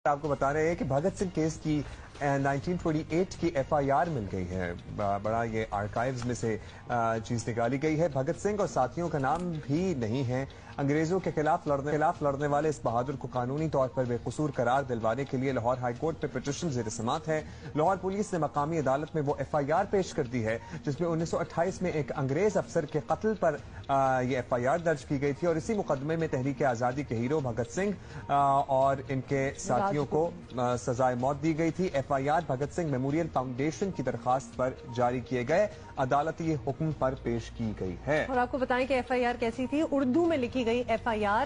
آپ کو بتا رہے ہیں کہ بھگت سنگھ کیس کی 1928 کی FIR مل گئی ہے. بڑا یہ آرکائیوز میں سے چیز نکالی گئی ہے. بھگت سنگھ اور ساتھیوں کا نام بھی نہیں ہے. انگریزوں کے خلاف لڑنے والے اس بہادر کو قانونی طور پر بے قصور قرار دلوانے کے لیے لاہور ہائی کورٹ میں پٹیشن زیر سماعت ہے. لاہور پولیس نے مقامی عدالت میں وہ FIR پیش کر دی ہے جس میں 1928 میں ایک انگریز افسر کے قتل پر یہ FIR درج کی گئی تھی اور اسی مقدمے میں تحریک آزادی کے ہیرو بھگت سنگھ اور ان کے ساتھیوں کو سزائے موت دی گئی تھی. FIR Bhagat Singh memorial foundation کی درخواست پر جاری کیے گئے عدالتی حکم پر پیش کی گئی ہے. اور آپ کو بتائیں کہ FIR کیسی تھی. اردو میں لکھی گئی FIR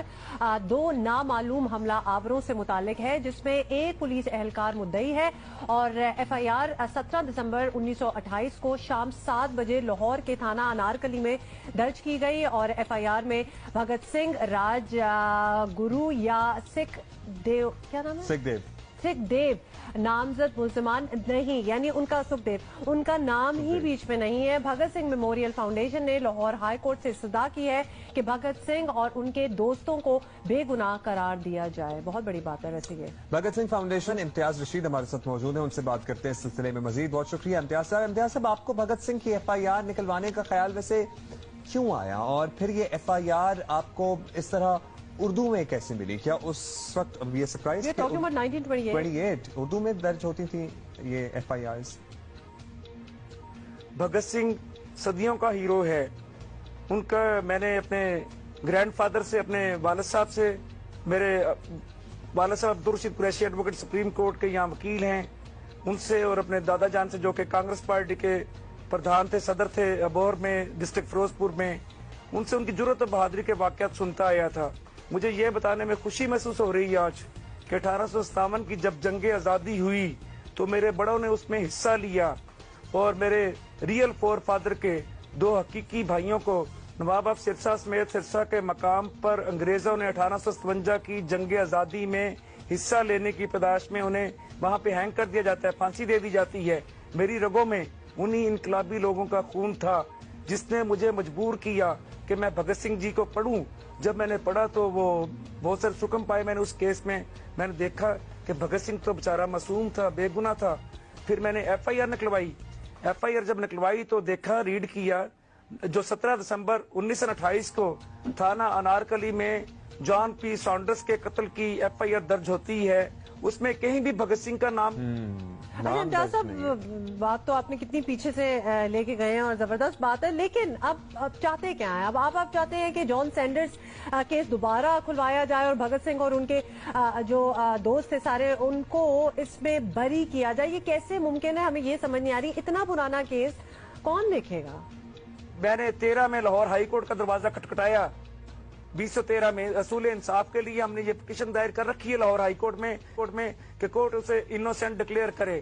2 نامعلوم حملہ آوروں سے متعلق ہے جس میں ایک پولیس اہلکار مدعی ہے اور FIR 17 دسمبر 1928 کو شام 7 بجے لاہور کے تھانہ انارکلی میں درج کی گئی اور FIR میں بھگت سنگھ راج گرو یا سکھ دیو کیا نام ہے سکھ دیو نامزد ملزمان نہیں، یعنی ان کا سکھ دیو ان کا نام ہی بیچ میں نہیں ہے. بھگت سنگھ میموریل فاؤنڈیشن نے لاہور ہائی کورٹ سے استدعا کی ہے کہ بھگت سنگھ اور ان کے دوستوں کو بے گناہ قرار دیا جائے. بہت بڑی بات ہے. ویسے یہ بھگت سنگھ فاؤنڈیشن امتیاز رشید ہمارے ساتھ موجود ہیں، ان سے بات کرتے ہیں اس سلسلے میں مزید. بہت شکریہ امتیاز صاحب. آپ کو بھگت سنگھ کی FIR نکلوانے کا خیال ویسے کیوں آیا اور پھر یہ FIR آپ کو اس طرح اردو میں کیسے ملی؟ کیا اس وقت یہ سرپرائز 1928 اردو میں درج ہوتی تھی یہ FIRs؟ بھگت سنگھ صدیوں کا ہیرو ہے. ان کا میں نے اپنے گرینڈ فادر سے، اپنے والد صاحب سے، میرے والد صاحب Abdul Rashid Qureshi advocate supreme court کے یہاں وکیل ہیں، ان سے اور اپنے دادا جان سے جو کہ کانگریس پارٹی کے پردھان تھے، صدر تھے ابور میں، ڈسٹرکٹ فیروز پور میں، ان سے ان کی جرأت اور بہادری کے واقعات سنتا آیا تھا. مجھے یہ بتانے میں خوشی محسوس ہو رہی ہے آج کہ 1857 کی جب جنگ آزادی ہوئی تو میرے بڑوں نے اس میں حصہ لیا اور میرے ریئل فور فادر کے 2 حقیقی بھائیوں کو نواب آف سرسا سمیت سرسا کے مقام پر انگریزوں نے 1857 کی جنگ آزادی میں حصہ لینے کی پاداش میں انہیں وہاں پہ ہینگ کر دیا جاتا ہے، پھانسی دے دی جاتی ہے. میری رگوں میں انہی انقلابی لوگوں کا خون تھا جس نے مجھے مجبور کیا کہ میں بھگت سنگھ جی کو پڑھوں. جب میں نے پڑھا تو وہ بہت سارے سکم پائے میں نے اس کیس میں نے دیکھا کہ بھگت سنگھ تو بیچارہ معصوم تھا، بے گناہ تھا. پھر میں نے FIR نکلوائی. FIR جب نکلوائی تو دیکھا، ریڈ کیا، جو 17 دسمبر 1928 کو تھانہ انارکلی میں جان پی سانڈرس کے قتل کی FIR درج ہوتی ہے، اس میں کہیں بھی بھگت سنگھ کا نام امتیاز صاحب بات تو آپ نے کتنی پیچھے سے لے کے گئے ہیں اور زبردست بات ہے، لیکن اب چاہتے کیا ہیں؟ اب آپ چاہتے ہیں کہ جان سینڈرز کیس دوبارہ کھلوایا جائے اور بھگت سنگھ اور ان کے جو دوست تھے سارے ان کو اس میں بری کیا جائے. یہ کیسے ممکن ہے؟ ہمیں یہ سمجھ نہیں آ رہی. اتنا پرانا کیس کون دیکھے گا؟ میں نے 13 میں لاہور ہائی کورٹ کا دروازہ کھٹکھٹایا. 2013 میں اصول انصاف کے لیے ہم نے یہ پٹیشن دائر کر رکھی ہے لاہور ہائی کورٹ میں کہ کورٹ اسے انوسینٹ ڈکلیئر کرے.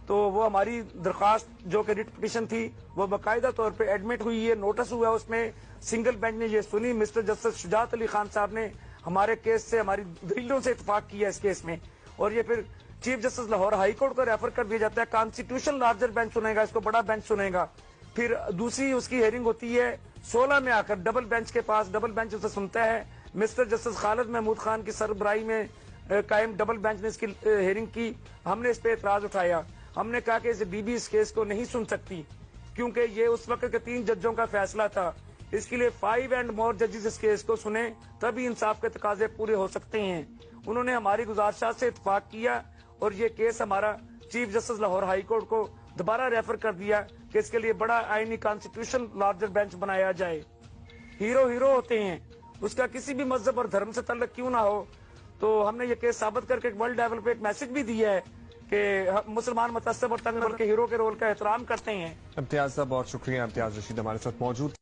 تو وہ ہماری درخواست جو کہ ریٹ پٹیشن تھی وہ باقاعدہ طور پہ ایڈمٹ ہوئی ہے، نوٹس ہوا. اس میں سنگل بینچ نے یہ سنی. مسٹر جسٹس شجاعت علی خان صاحب نے ہمارے کیس سے، ہماری دلیلوں سے اتفاق کیا اس کیس میں، اور یہ پھر chief justice Lahore high court کو ریفر کر دیا جاتا ہے. کانسٹیٹیوشن لارجر بینچ سنے گا اس کو، بڑا بینچ سنے گا. پھر دوسری اس کی ہیئرنگ ہوتی ہے 16 میں آ کر ڈبل بینچ کے پاس. ڈبل بینچ اسے سنتا ہے. مسٹر جسٹس خالد محمود خان کی سربراہی میں قائم ڈبل بینچ نے اس کی ہیئرنگ کی. ہم نے اس پہ اعتراض اٹھایا. ہم نے کہا کہ BB اس کیس کو نہیں سن سکتی کیونکہ یہ اس وقت کے 3 ججوں کا فیصلہ تھا. اس کے لیے 5 اینڈ مور ججز اس کیس کو سنیں تبھی انصاف کے تقاضے پورے ہو سکتے ہیں. انہوں نے ہماری گزارشات سے اتفاق کیا اور یہ کیس ہمارا chief justice Lahore high court کو دوبارہ ریفر کر دیا کہ اس کے لیے بڑا آئینی کانسٹیٹیوشن لارجر بینچ بنایا جائے. ہیرو ہوتے ہیں، اس کا کسی بھی مذہب اور دھرم سے تعلق کیوں نہ ہو. تو ہم نے یہ کیس ثابت کر کے ورلڈ لیول پہ ایک میسج بھی دیا ہے کہ مسلمان متعصب اور تنگ کے ہیرو کے رول کا احترام کرتے ہیں. امتیاز صاحب بہت شکریہ. امتیاز رشید ہمارے ساتھ موجود